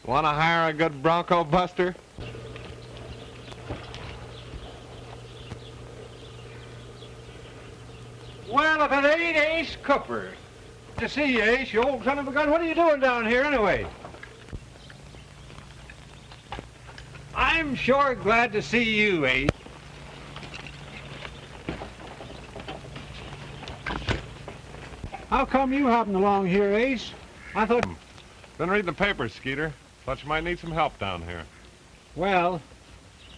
Want to hire a good bronco buster? Well, if it ain't Ace Cooper. Good to see you, Ace, you old son of a gun. What are you doing down here, anyway? I'm sure glad to see you, Ace. How come you happened along here, Ace? I thought... Been reading the papers, Skeeter. Thought you might need some help down here. Well,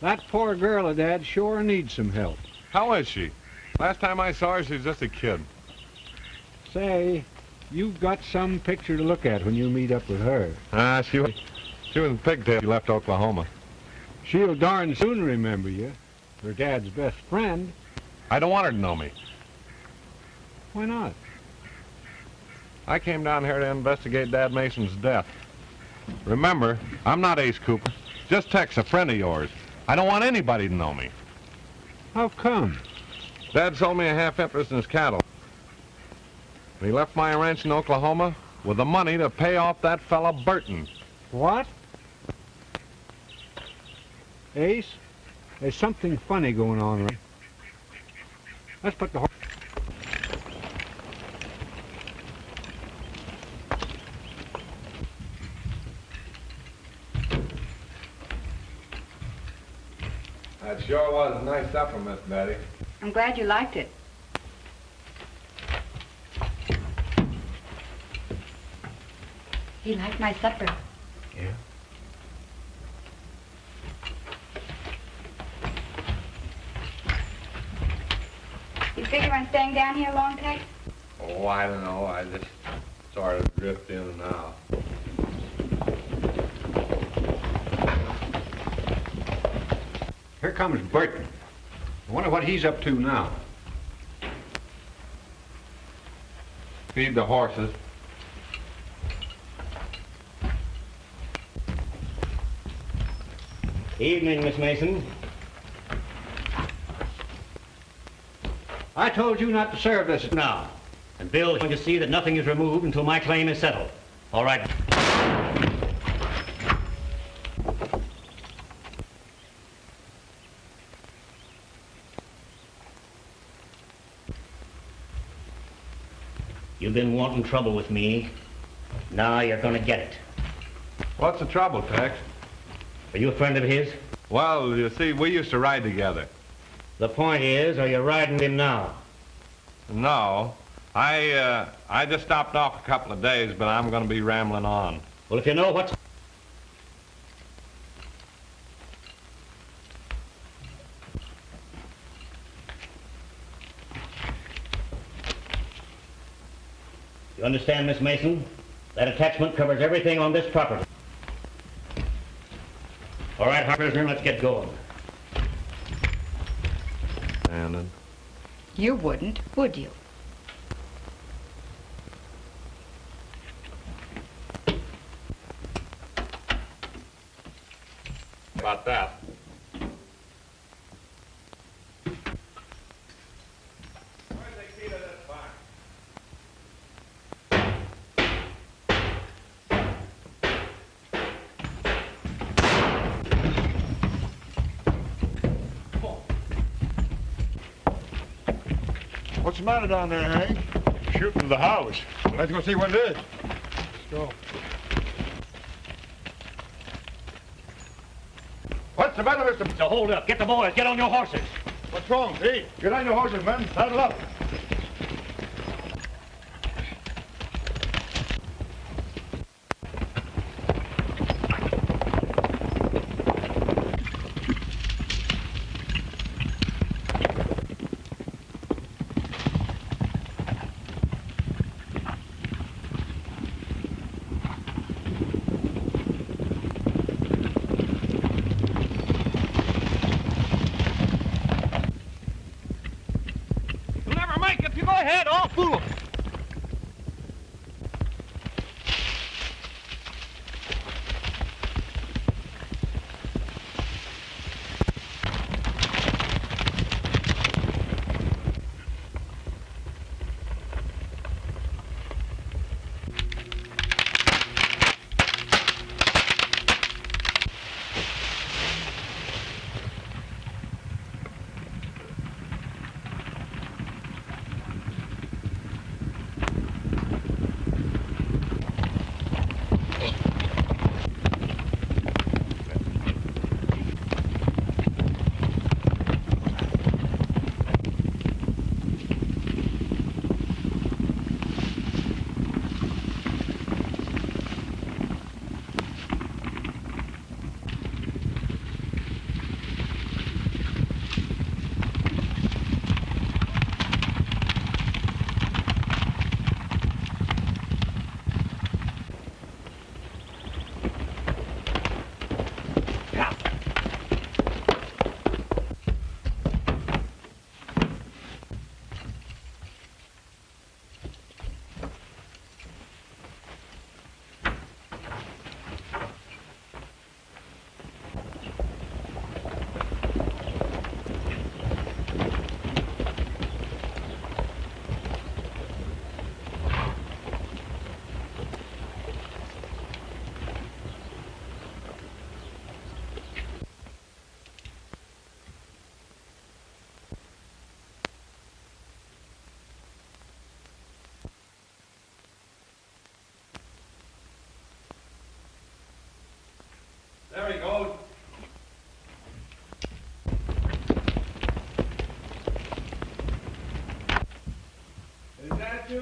that poor girl of Dad sure needs some help. How is she? Last time I saw her, she was just a kid. Say, you've got some picture to look at when you meet up with her. She was in pigtails. She left Oklahoma. She'll darn soon remember you. Her dad's best friend. I don't want her to know me. Why not? I came down here to investigate Dad Mason's death. Remember, I'm not Ace Cooper. Just Tex, a friend of yours. I don't want anybody to know me. How come? Dad sold me a half interest in his cattle. And he left my ranch in Oklahoma with the money to pay off that fella Burton. What? Ace, there's something funny going on right. Let's put the horse. That sure was nice supper, Miss Betty. I'm glad you liked it. He liked my supper. Yeah? You figure on staying down here long, Tex? Oh, I don't know. I just sort of drift in and out. Here comes Burton. I wonder what he's up to now. Feed the horses. Evening, Miss Mason. I told you not to serve this Now, and Bill's going to see that nothing is removed until my claim is settled. All right. You've been wanting trouble with me. Now you're going to get it. What's the trouble, Tex? Are you a friend of his? Well, you see, we used to ride together. The point is, are you riding with him now? No. I just stopped off a couple of days, but I'm going to be rambling on. Well, if you know what's... You understand, Miss Mason? That attachment covers everything on this property. All right, prisoner, let's get going. Shannon. You wouldn't, would you? About that. Where's the key to this box? What's the matter down there, Hank? Shooting to the house. Let's go see what it is. Let's go. What's the matter, Mr. So hold up. Get the boys. Get on your horses. What's wrong, Pete? Get on your horses, men. Saddle up.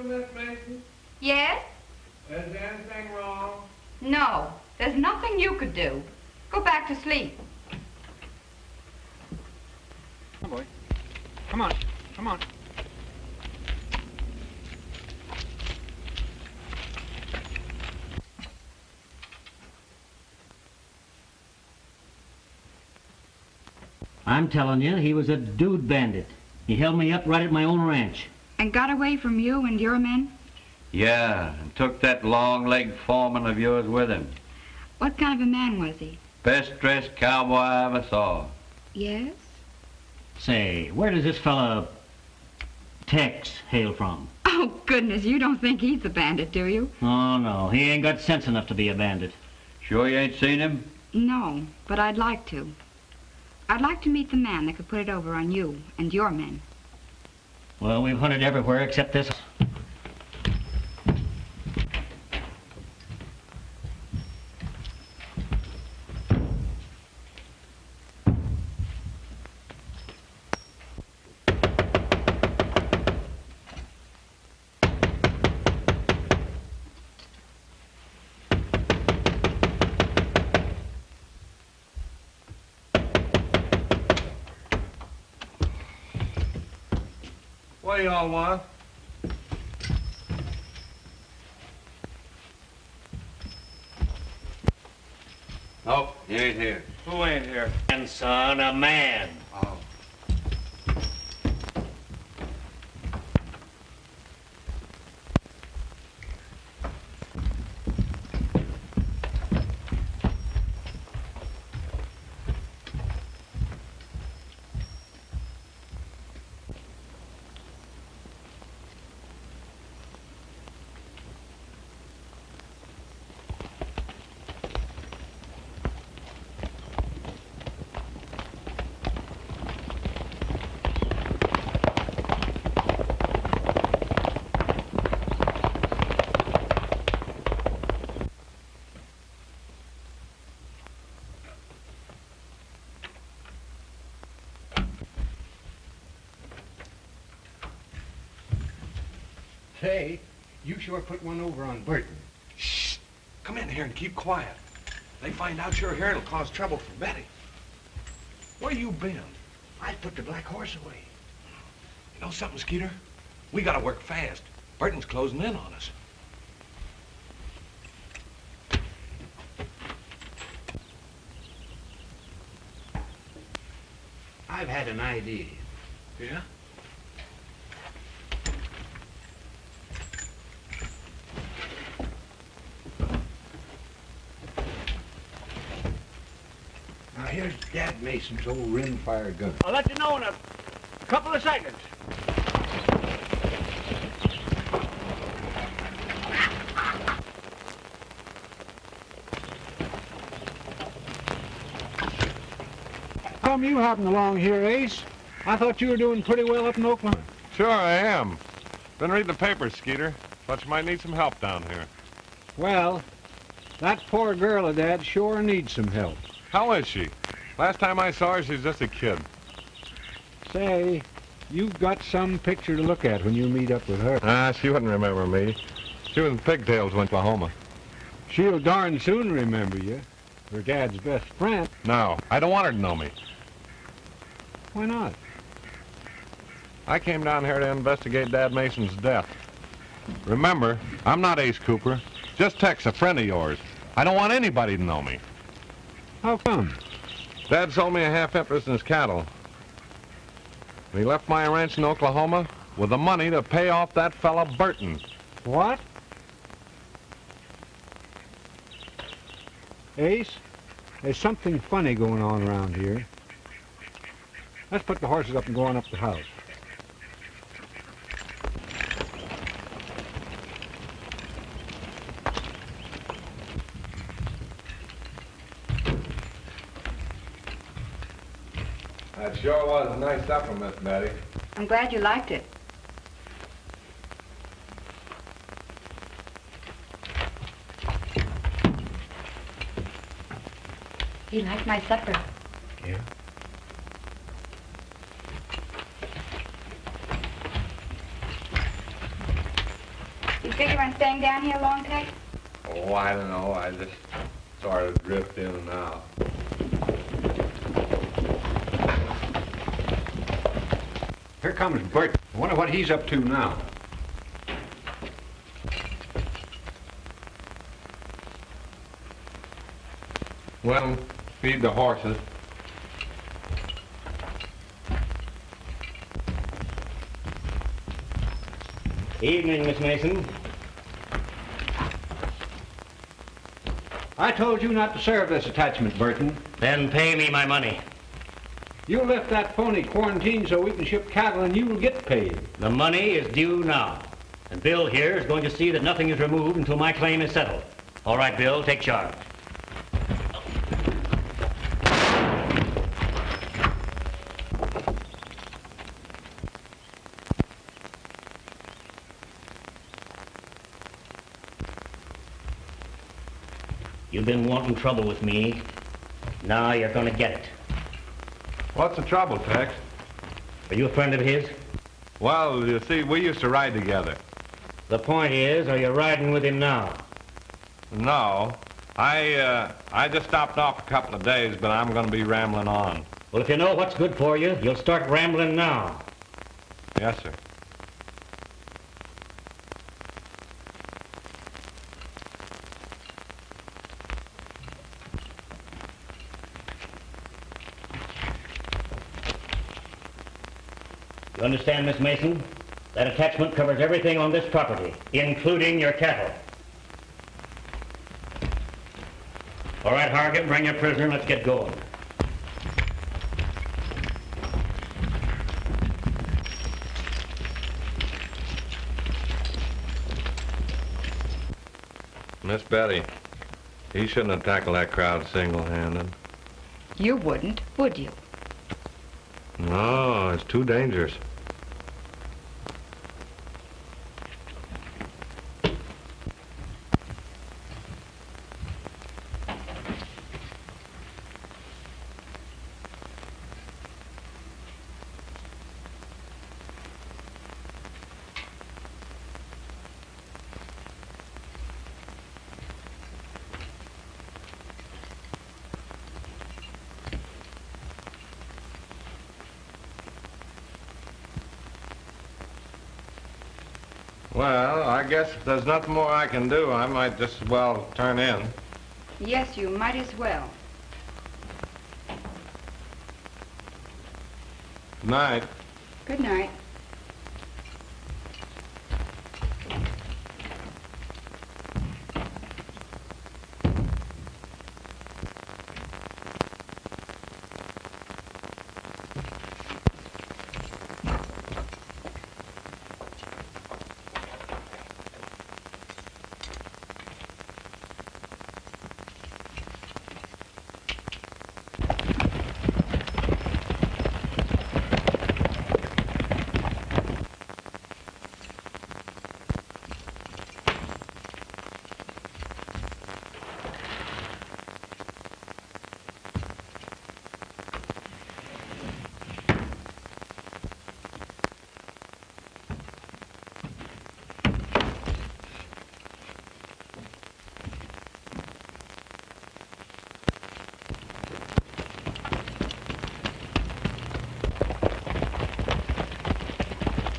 Miss Mason? Yes? Is there anything wrong? No. There's nothing you could do. Go back to sleep. Come on, boy. Come on. Come on. I'm telling you, he was a dude bandit. He held me up right at my own ranch. And got away from you and your men? Yeah, and took that long-legged foreman of yours with him. What kind of a man was he? Best-dressed cowboy I ever saw. Yes? Say, where does this fella Tex hail from? Oh, goodness, you don't think he's the bandit, do you? Oh, no, he ain't got sense enough to be a bandit. Sure you ain't seen him? No, but I'd like to. I'd like to meet the man that could put it over on you and your men. Well, we've hunted everywhere except this. What do y'all want? Nope, he ain't here. Who ain't here? And son, a man. Oh. Say, you sure put one over on Burton. Shh! Come in here and keep quiet. They find out you're here, it'll cause trouble for Betty. Where you been? I put the black horse away. You know something, Skeeter? We gotta work fast. Burton's closing in on us. I've had an idea. Yeah? Now here's Dad Mason's old rimfire gun. I'll let you know in a couple of seconds. Come you hopping along here, Ace? I thought you were doing pretty well up in Oklahoma. Sure I am. Been reading the papers, Skeeter. Thought you might need some help down here. Well, that poor girl of Dad sure needs some help. How is she? Last time I saw her, she was just a kid. Say, you've got some picture to look at when you meet up with her. Ah, she wouldn't remember me. She was in pigtails when Oklahoma. She'll darn soon remember you. Her Dad's best friend. No, I don't want her to know me. Why not? I came down here to investigate Dad Mason's death. Remember, I'm not Ace Cooper. Just Tex, a friend of yours. I don't want anybody to know me. How come? Dad sold me a half interest in his cattle. And he left my ranch in Oklahoma with the money to pay off that fella Burton. What? Ace, there's something funny going on around here. Let's put the horses up and go on up the house. That sure was nice supper, Miss Betty. I'm glad you liked it. You liked my supper. Yeah? figure on staying down here long, Tex? Oh, I don't know. I just sort of drift in and out. Here comes Burton. I wonder what he's up to now. Well, feed the horses. Evening, Miss Mason. I told you not to serve this attachment, Burton. Then pay me my money. You left that phony quarantined so we can ship cattle and you will get paid. The money is due now. And Bill here is going to see that nothing is removed until my claim is settled. All right, Bill, take charge. You've been wanting trouble with me. Now you're going to get it. What's the trouble, Tex? Are you a friend of his? Well, you see, we used to ride together. The point is, are you riding with him now? No. I just stopped off a couple of days, but I'm going to be rambling on. Well, if you know what's good for you, you'll start rambling now. Yes, sir. You understand, Miss Mason? That attachment covers everything on this property, including your cattle. All right, Hargett, bring your prisoner and let's get going. Miss Betty, he shouldn't have tackled that crowd single-handed. You wouldn't, would you? No, it's too dangerous. Well, I guess if there's nothing more I can do, I might just as well turn in. Yes, you might as well. Good night. Good night.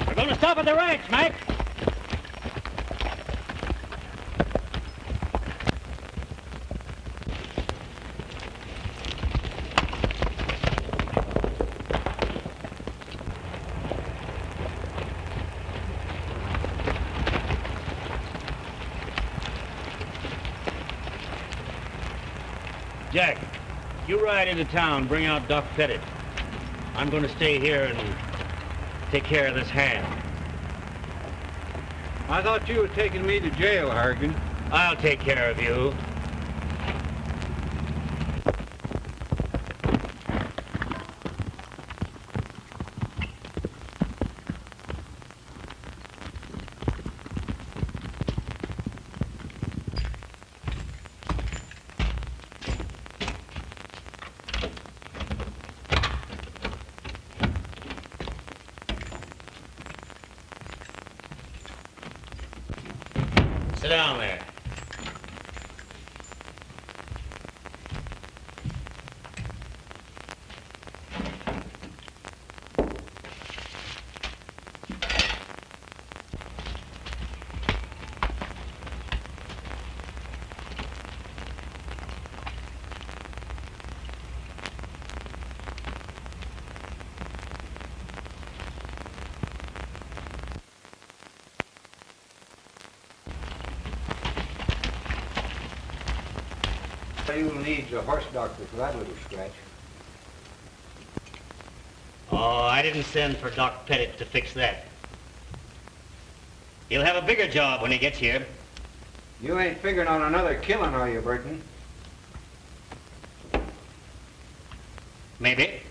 We're going to stop at the ranch, Mike. Jack, you ride into town, bring out Doc Pettit. I'm going to stay here and take care of this hand. I thought you were taking me to jail, Hargan. I'll take care of you. you'll need a horse doctor for that little scratch. Oh, I didn't send for Doc Pettit to fix that. He'll have a bigger job when he gets here. You ain't figuring on another killing, are you, Burton? Maybe.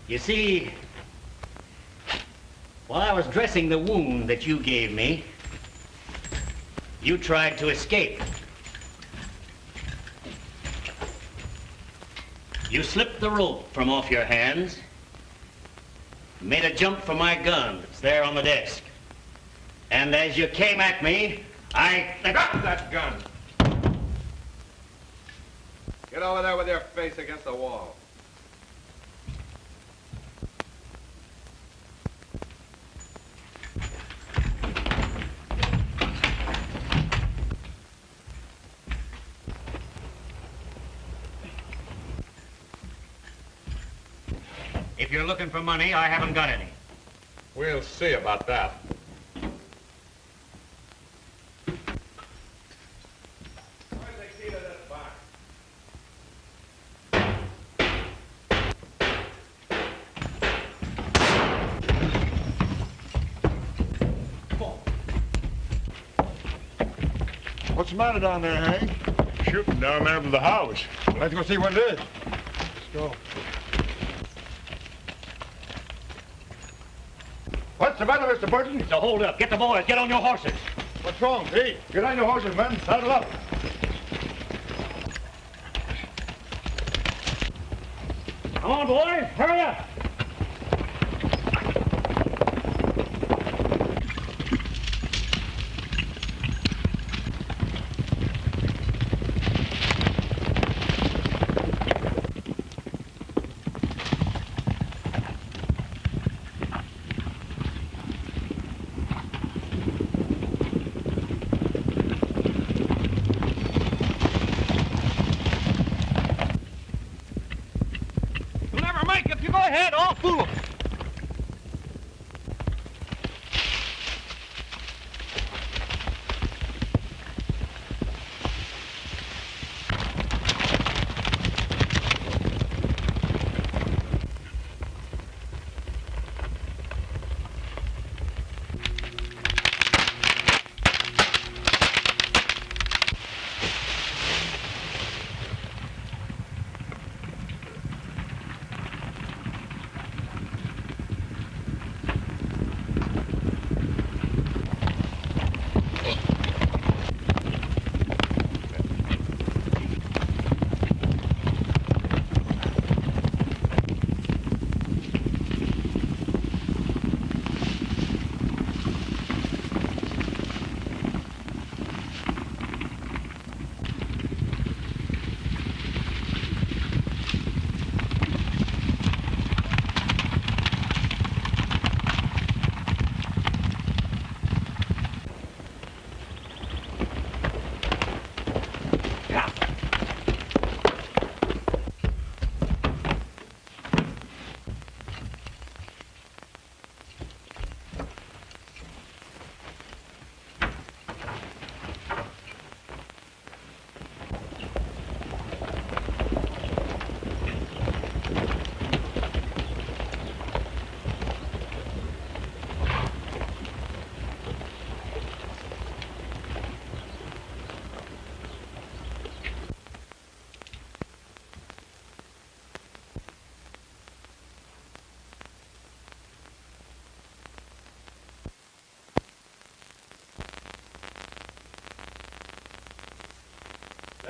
You see, while I was dressing the wound that you gave me, you tried to escape. You slipped the rope from off your hands, made a jump for my gun that's there on the desk. And as you came at me, I got that gun. Get over there with your face against the wall. If you're looking for money, I haven't got any. We'll see about that. Where's the key to this box? What's the matter down there, Hank? Shooting down there by the house. Let's go see what it is. Let's go. What's the matter, Mr. Burton? So hold up. Get the boys. Get on your horses. What's wrong, Pete? Get on your horses, men. Saddle up. Come on, boys. Hurry up.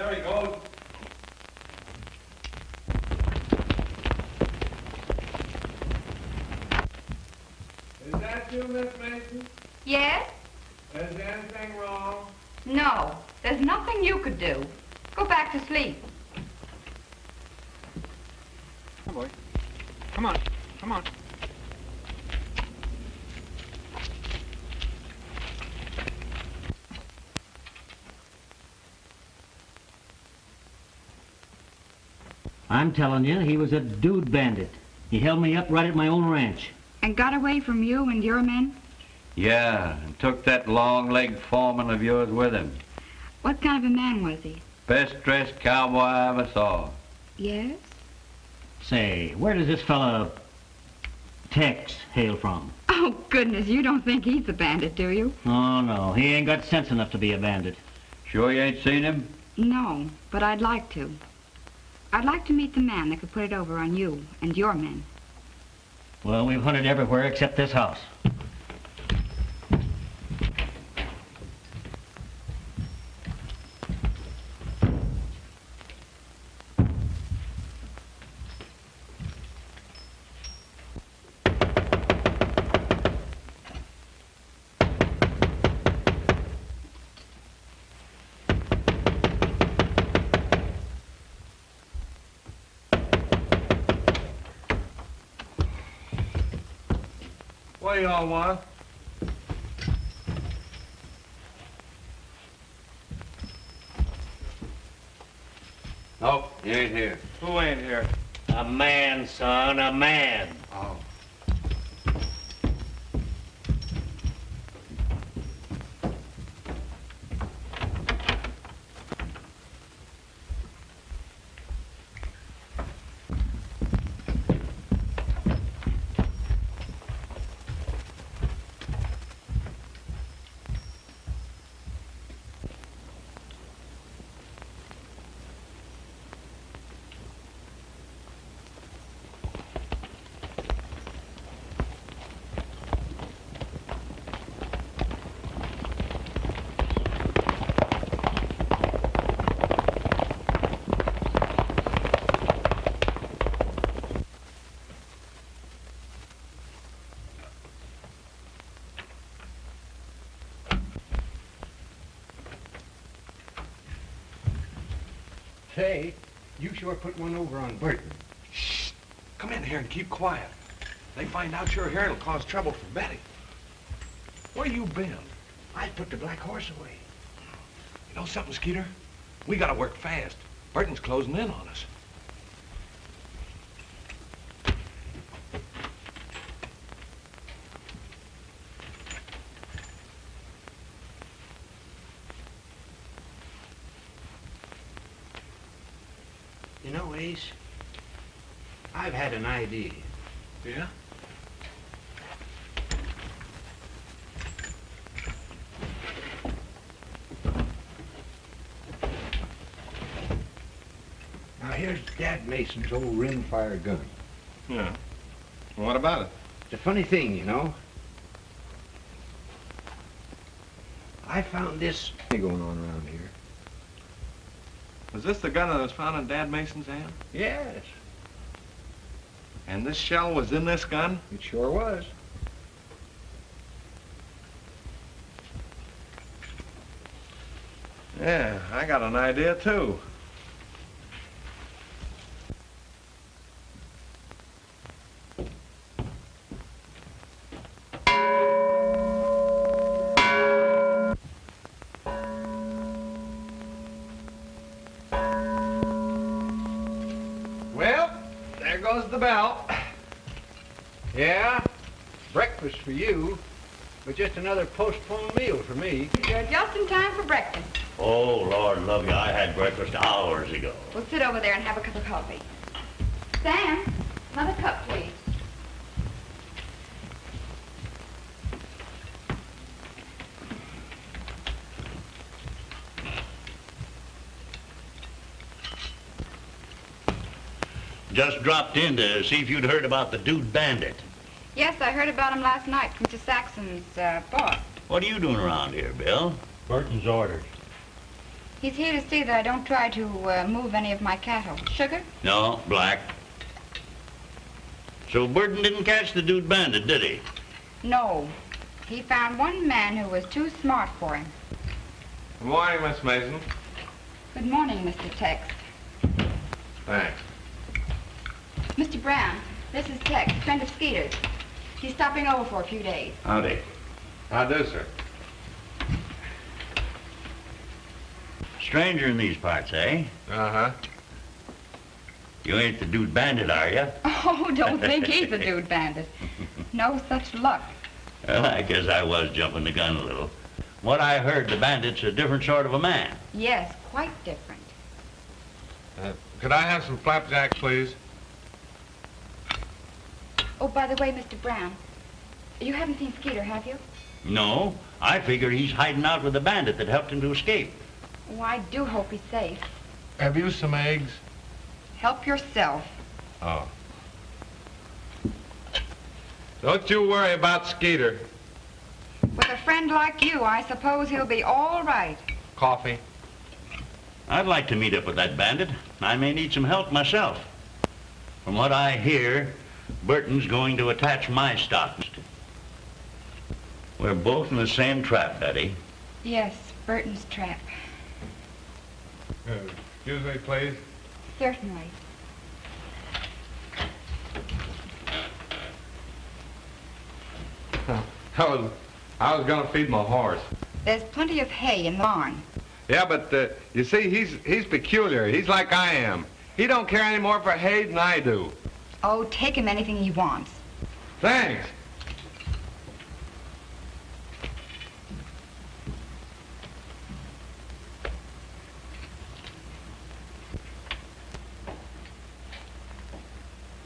There he goes. Is that you, Miss Mason? Yes? Is there anything wrong? No. There's nothing you could do. Go back to sleep. Come on, boy. Come on. Come on. I'm telling you, he was a Dude Bandit. He held me up right at my own ranch. And got away from you and your men? Yeah, and took that long-legged foreman of yours with him. What kind of a man was he? Best-dressed cowboy I ever saw. Yes? Say, where does this fella Tex hail from? Oh, goodness, you don't think he's a bandit, do you? Oh, no, he ain't got sense enough to be a bandit. Sure you ain't seen him? No, but I'd like to. I'd like to meet the man that could put it over on you and your men. Well, we've hunted everywhere except this house. What do y'all want? Nope, he ain't here. Who ain't here? A man, son, a man. Oh. Say, you sure put one over on Burton. Shh. Come in here and keep quiet. They find out you're here, it'll cause trouble for Betty. Where you been? I put the black horse away. You know something, Skeeter? We gotta work fast. Burton's closing in on us. You know, Ace, I've had an idea. Yeah? Now, here's Dad Mason's old rimfire gun. Yeah. What about it? It's a funny thing, you know. I found this thing going on around here. Was this the gun that was found in Dad Mason's hand? Yes, And this shell was in this gun? it sure was. Yeah, I got an idea too. Well, there goes the bell. Yeah, breakfast for you, but just another postponed meal for me. You're just in time for breakfast. Oh, Lord love you, I had breakfast hours ago. We'll sit over there and have a cup of coffee. Sam, another cup, please. Just dropped in to see if you'd heard about the Dude Bandit. Yes, I heard about him last night from Mr. Saxon's boss. What are you doing around here, Bill? Burton's orders. He's here to see that I don't try to move any of my cattle. Sugar? No, black. So Burton didn't catch the Dude Bandit, did he? No. He found one man who was too smart for him. Good morning, Miss Mason. Good morning, Mr. Tex. Thanks. Mr. Brown, this is Tex, a friend of Skeeter's. He's stopping over for a few days. Howdy. How do, sir? Stranger in these parts, eh? Uh-huh. You ain't the Dude Bandit, are you? Oh, don't think he's a Dude Bandit. No such luck. Well, I guess I was jumping the gun a little. What I heard, the bandit's a different sort of a man. Yes, quite different. Could I have some flapjack, please? Oh, by the way, Mr. Brown, you haven't seen Skeeter, have you? No, I figure he's hiding out with the bandit that helped him to escape. Oh, I do hope he's safe. Have you some eggs? Help yourself. Oh. Don't you worry about Skeeter. With a friend like you, I suppose he'll be all right. Coffee? I'd like to meet up with that bandit. I may need some help myself. From what I hear, Burton's going to attach my stocks. We're both in the same trap, Betty. Yes, Burton's trap. Excuse me, please. Certainly. I was gonna feed my horse. There's plenty of hay in the barn. Yeah, but you see, he's peculiar. He's like I am. He don't care any more for hay than I do. Oh, take him anything he wants. Thanks.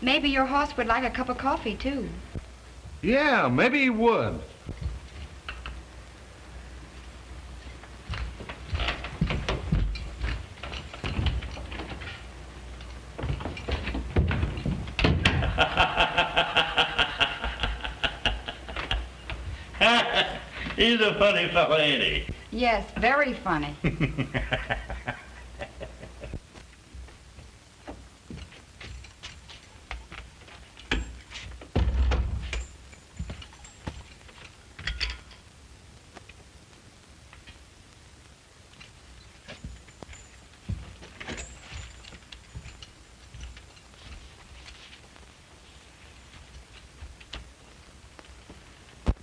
Maybe your horse would like a cup of coffee, too. Yeah, maybe he would. He's a funny fellow, ain't he? Yes, very funny.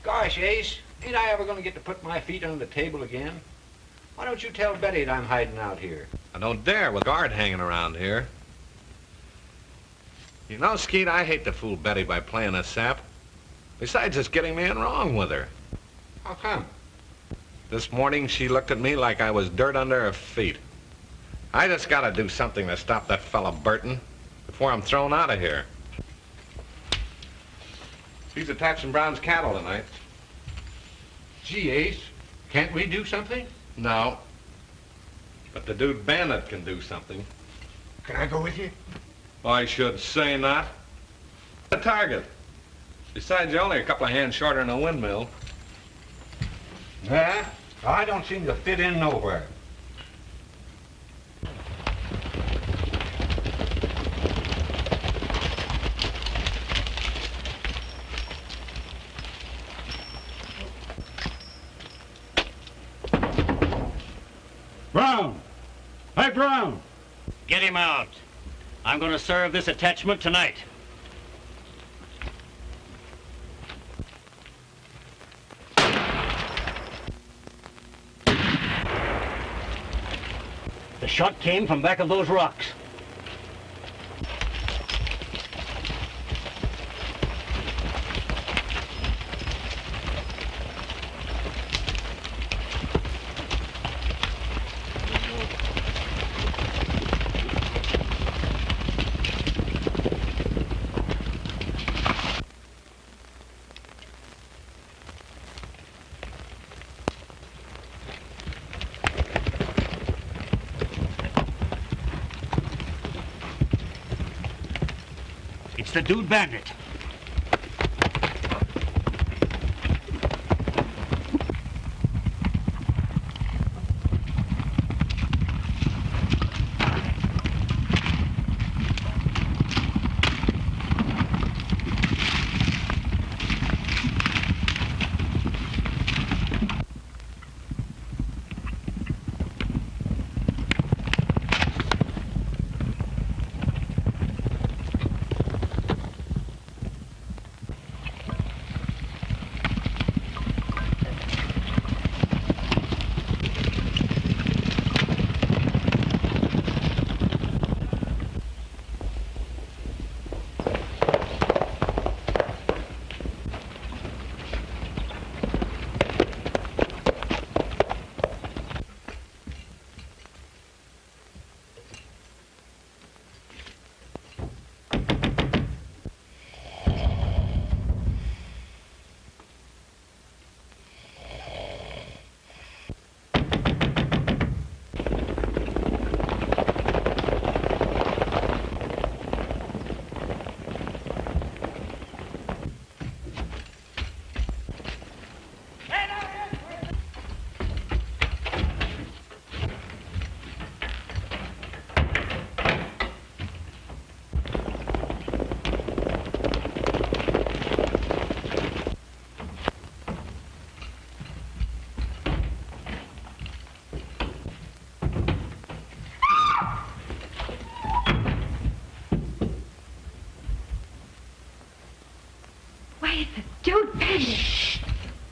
Gosh, Ace, ain't I ever going to get to put my feet on the table again? Why don't you tell Betty that I'm hiding out here? I don't dare with a guard hanging around here. You know, Skeet, I hate to fool Betty by playing a sap. Besides, it's getting me in wrong with her. How come? This morning, she looked at me like I was dirt under her feet. I just gotta do something to stop that fella Burton before I'm thrown out of here. He's attaching Brown's cattle tonight. Gee, Ace, can't we do something? No. But the Dude Bandit can do something. Can I go with you? I should say not. The target. Besides, you're only a couple of hands shorter than a windmill. Yeah, I don't seem to fit in nowhere. Brown! Hey, Brown! Get him out. I'm going to serve this attachment tonight. The shot came from back of those rocks. It's the Dude Bandit.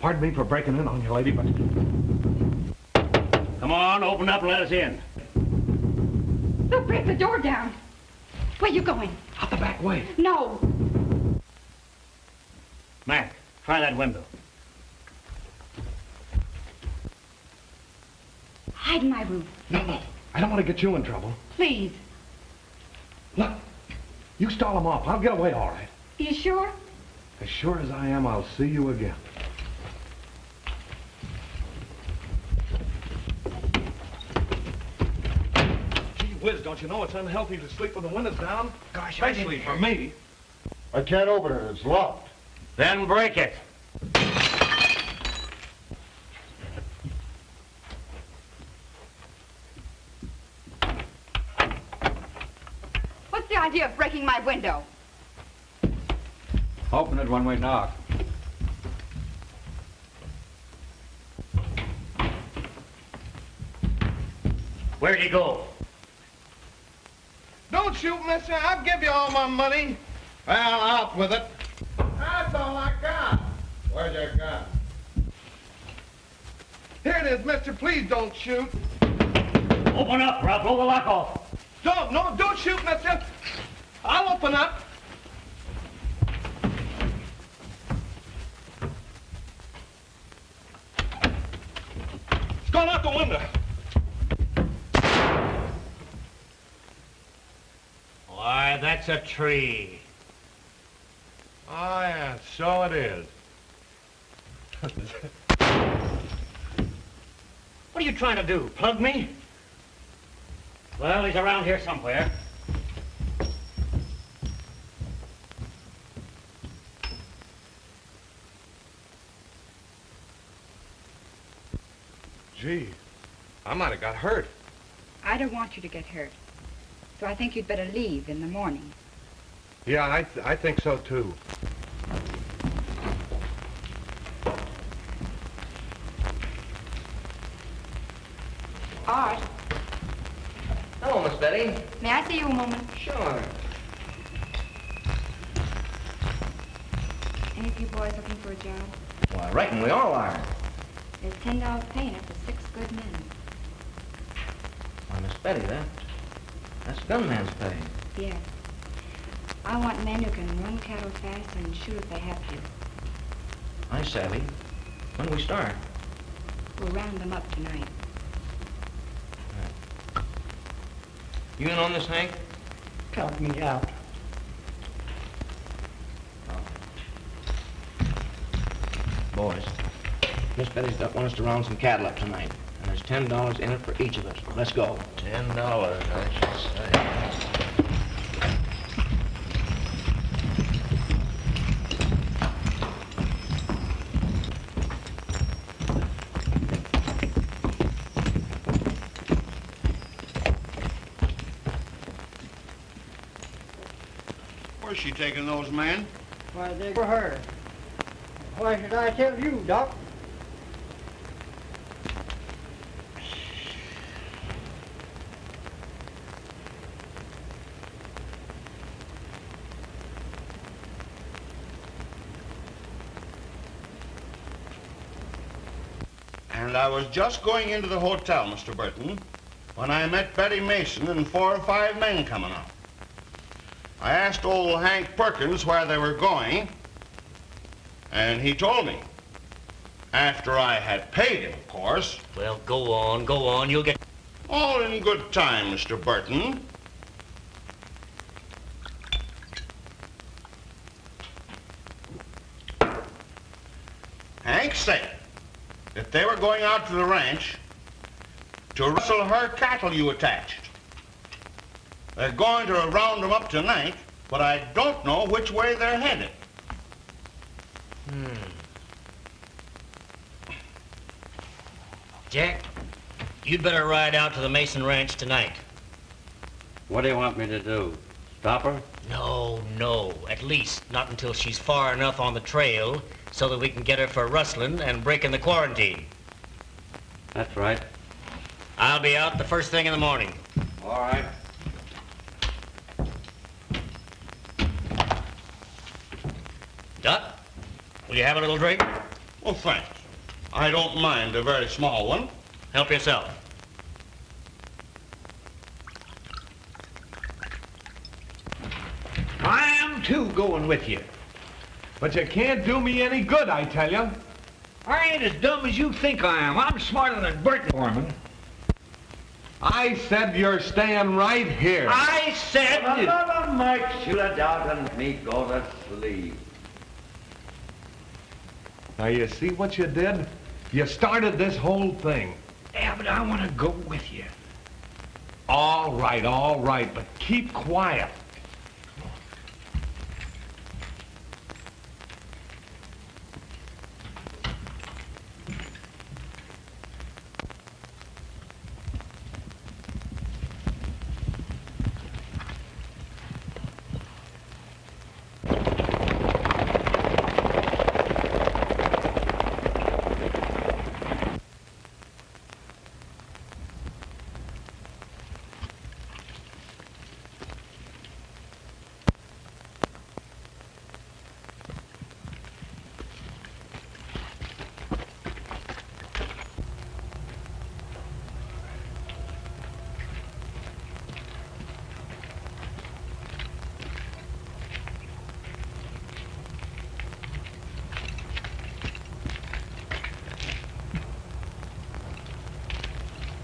Pardon me for breaking in on you, lady, but... Come on, open up and let us in. They'll break the door down. Where you going? Out the back way. No. Mac, try that window. Hide in my room. No. I don't want to get you in trouble. Please. Look, you stall them off. I'll get away all right. You sure? As sure as I am, I'll see you again. Gee whiz, don't you know it's unhealthy to sleep with the windows down? Gosh, Especially for me. I can't open it. It's locked. Then break it. What's the idea of breaking my window? Open it when we knock. Where'd he go? Don't shoot, mister. I'll give you all my money. Well, out with it. That's all I got. Where's your gun? Here it is, mister. Please don't shoot. Open up or I'll blow the lock off. Don't shoot, mister. I'll open up. It's gone out the window. Why, that's a tree. Oh, yeah, so it is. What are you trying to do, plug me? Well, he's around here somewhere. Gee, I might have got hurt. I don't want you to get hurt. So I think you'd better leave in the morning. Yeah, I think so, too. Art, Hello, Miss Betty. may I see you a moment? Sure. Any of you boys looking for a job? Well, I reckon we all are. There's $10 pay in it for 6 good men. Why, Miss Betty, that's gunman's pay. Yes. I want men who can run cattle fast and shoot if they have to. I savvy. When do we start? We'll round them up tonight. You in on this, Hank? Count me out. Boys, Miss Betty's want us to round some cattle up tonight. And there's $10 in it for each of us. Let's go. $10, I should say. Where's she taking those men? Why, they for her. Why should I tell you, Doc? And I was just going into the hotel, Mr. Burton, when I met Betty Mason and 4 or 5 men coming up. I asked old Hank Perkins where they were going, and he told me. After I had paid him, of course. Well, go on, you'll get... All in good time, Mr. Burton. Hank said that they were going out to the ranch to rustle her cattle you attached. They're going to round them up tonight, but I don't know which way they're headed. Jack, you'd better ride out to the Mason Ranch tonight. What do you want me to do? Stop her? No. At least not until she's far enough on the trail so that we can get her for rustling and breaking the quarantine. That's right. I'll be out the first thing in the morning. All right. Duck, will you have a little drink? Well, thanks. I don't mind a very small one. Help yourself. I am too going with you. But you can't do me any good, I tell you. I ain't as dumb as you think I am. I'm smarter than Burton, Foreman. I said you're staying right here. I said... Another Mike, shoot it out and me go to sleep. Now, you see what you did? You started this whole thing. Yeah, but I want to go with you. All right, but keep quiet.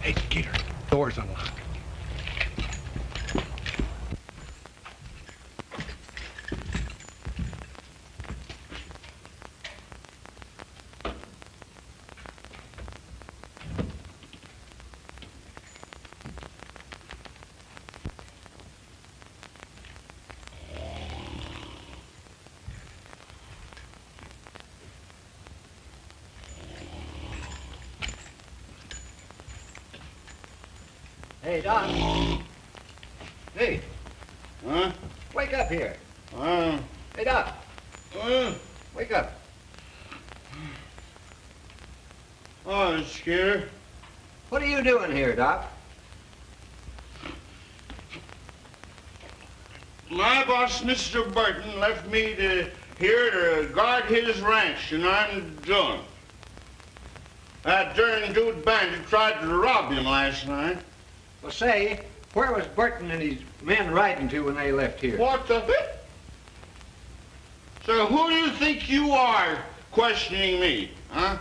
Hey, Skeeter, door's unlocked. Hey, Doc. Hey. Huh? Wake up here. Hey, Doc. Wake up. Oh, Skeeter. What are you doing here, Doc? My boss, Mr. Burton, left me here to guard his ranch, and I'm doing. That darn Dude Bandit tried to rob him last night. Well, say, where was Burton and his men riding to when they left here? What the... So who do you think you are questioning me, huh?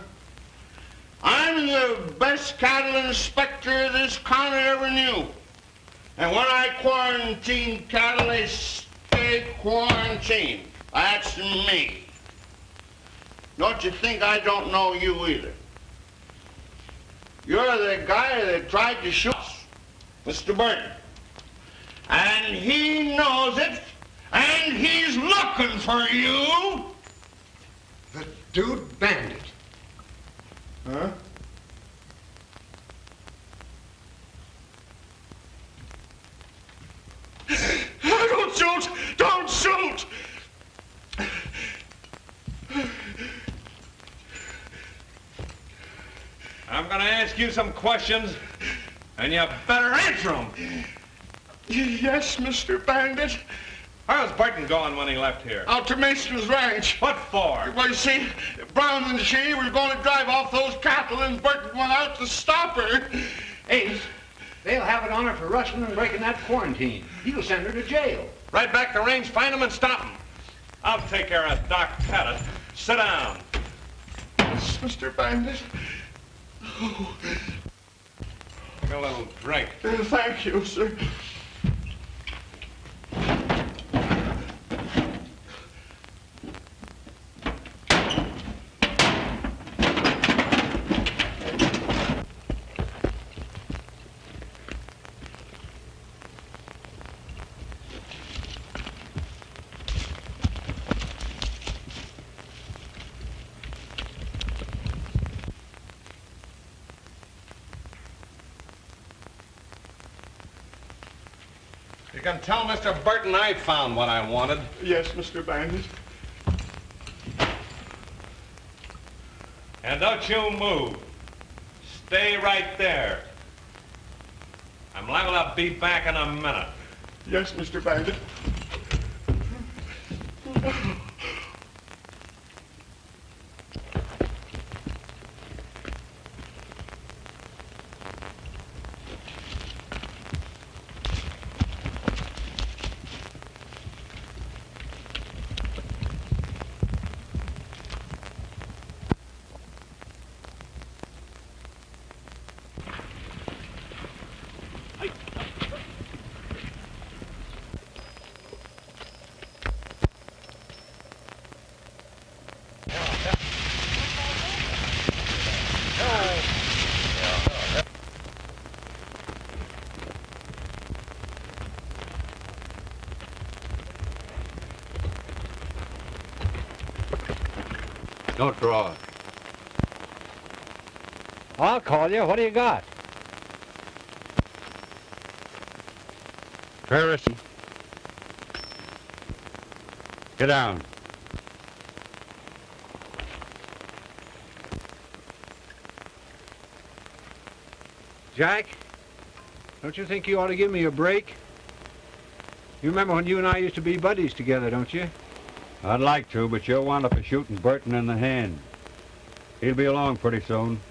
I'm the best cattle inspector this county ever knew. And when I quarantine cattle, they stay quarantined. That's me. Don't you think I don't know you either? You're the guy that tried to shoot us, Mr. Burton. And he knows it, and he's looking for you. The Dude Bandit. Huh? Don't shoot! Don't shoot! I'm gonna ask you some questions, and you better answer them. Yes, Mr. Bandit. How's Burton going when he left here? Out to Mason's ranch. What for? Well, you see, Brown and Shea were going to drive off those cattle, and Burton went out to stop her. Ace, they'll have it on her for rustling and breaking that quarantine. He'll send her to jail. Right back to range, find him and stop him. I'll take care of Doc Pettit. Sit down. Yes, Mr. Bandit. Oh. Take a little drink. Thank you, sir. You can tell Mr. Burton I found what I wanted. Yes, Mr. Bandit. And don't you move. Stay right there. I'm liable to be back in a minute. Yes, Mr. Bandit. Don't draw it. I'll call you. What do you got? Ferris. Get down. Jack, don't you think you ought to give me a break? You remember when you and I used to be buddies together, don't you? I'd like to, but you'll wind up shooting Burton in the hand. He'll be along pretty soon.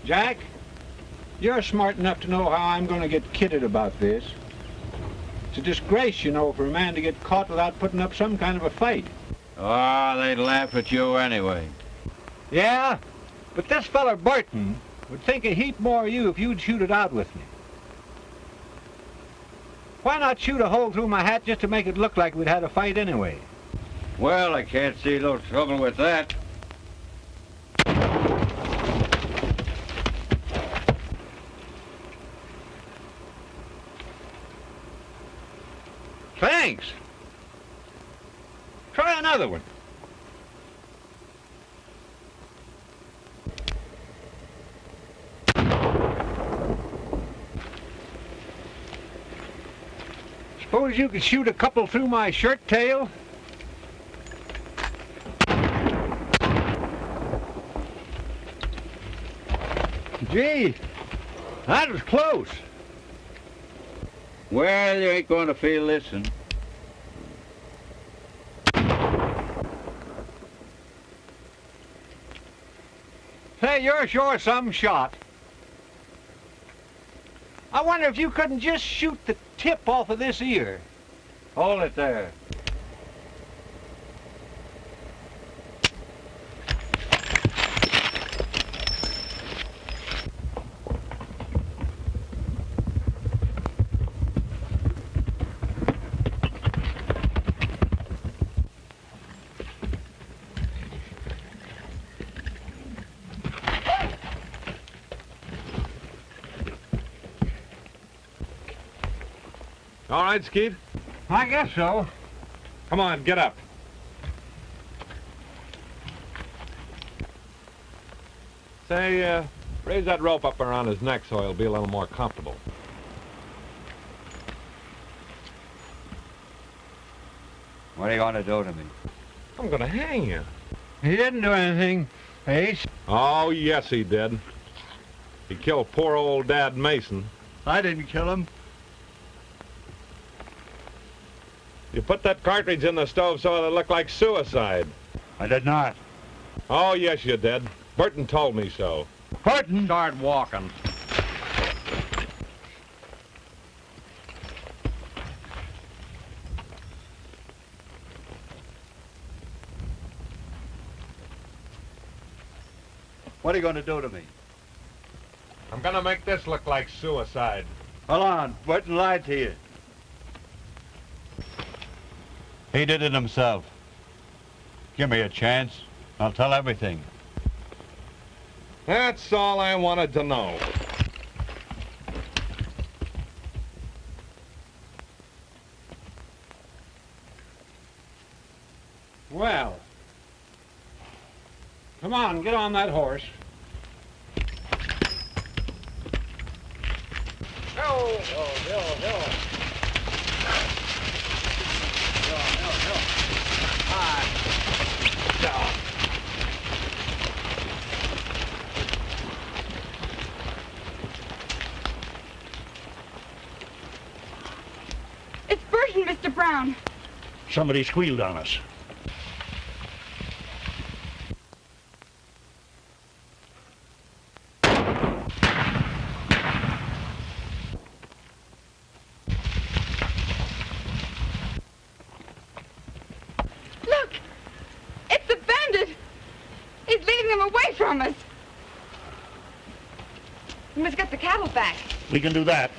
Jack, you're smart enough to know how I'm going to get kidded about this. It's a disgrace, you know, for a man to get caught without putting up some kind of a fight. Ah, they'd laugh at you anyway. Yeah, but this feller Burton would think a heap more of you if you'd shoot it out with me. Why not shoot a hole through my hat just to make it look like we'd had a fight anyway? Well, I can't see no trouble with that. Thanks. Try another one. Suppose you could shoot a couple through my shirt tail? Gee, that was close. Well, you ain't going to feel this one. Say, you're sure some shot. I wonder if you couldn't just shoot the tip off of this ear. Hold it there. All right, Skeet? I guess so. Come on, get up. Say, raise that rope up around his neck so he'll be a little more comfortable. What are you going to do to me? I'm gonna hang you. He didn't do anything, Ace. Oh, yes, he did. He killed poor old Dad Mason. I didn't kill him. You put that cartridge in the stove so it looked like suicide. I did not. Oh, yes, you did. Burton told me so. Burton! Start walking. What are you going to do to me? I'm gonna make this look like suicide. Hold on. Burton lied to you. He did it himself. Give me a chance. I'll tell everything. That's all I wanted to know. Well, come on, get on that horse. Go, go, go, go. It's Burton, Mr. Brown. Somebody squealed on us. Look! It's the bandit! He's leading them away from us! We must get the cattle back. We can do that.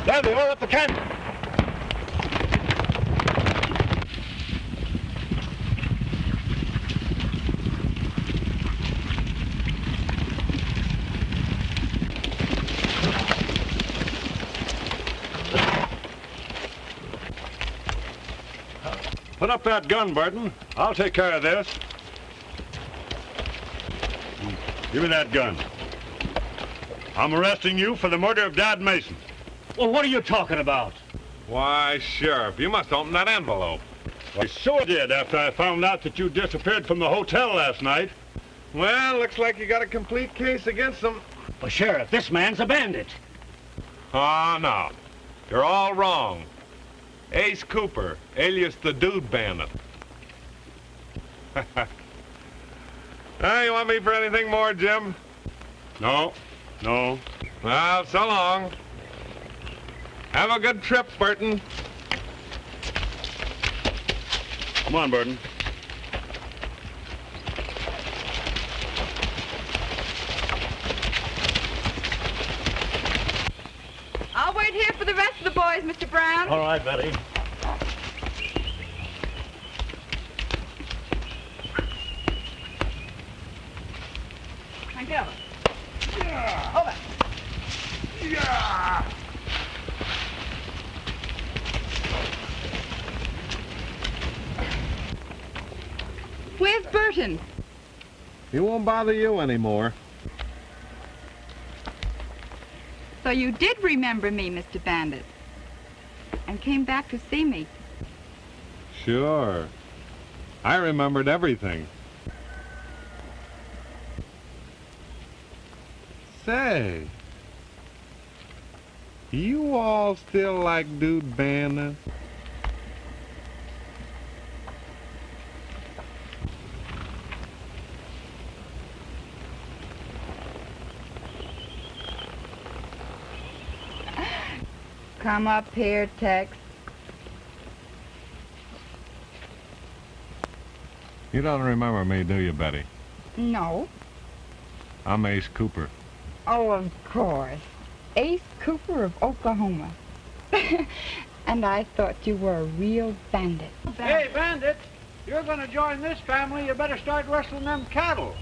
There they are at the camp. Put up that gun, Burton. I'll take care of this. Give me that gun. I'm arresting you for the murder of Dad Mason. Well, what are you talking about? Why, Sheriff, you must open that envelope. I sure did after I found out that you disappeared from the hotel last night. Well, looks like you got a complete case against them. Well, Sheriff, this man's a bandit. Oh, no. You're all wrong. Ace Cooper, alias the Dude Bandit. You want me for anything more, Jim? No, no. Well, so long. Have a good trip, Burton. Come on, Burton. I'll wait here for the rest of the boys, Mr. Brown. All right, Betty. Thank you. Over. Yeah! Where's Burton? He won't bother you anymore. So you did remember me, Mr. Bandit, and came back to see me. Sure. I remembered everything. Say, you all still like Dude Bandit? Come up here, Tex. You don't remember me, do you, Betty? No. I'm Ace Cooper. Oh, of course. Ace Cooper of Oklahoma. And I thought you were a real bandit. Hey, Bandit, you're going to join this family. You better start rustling them cattle.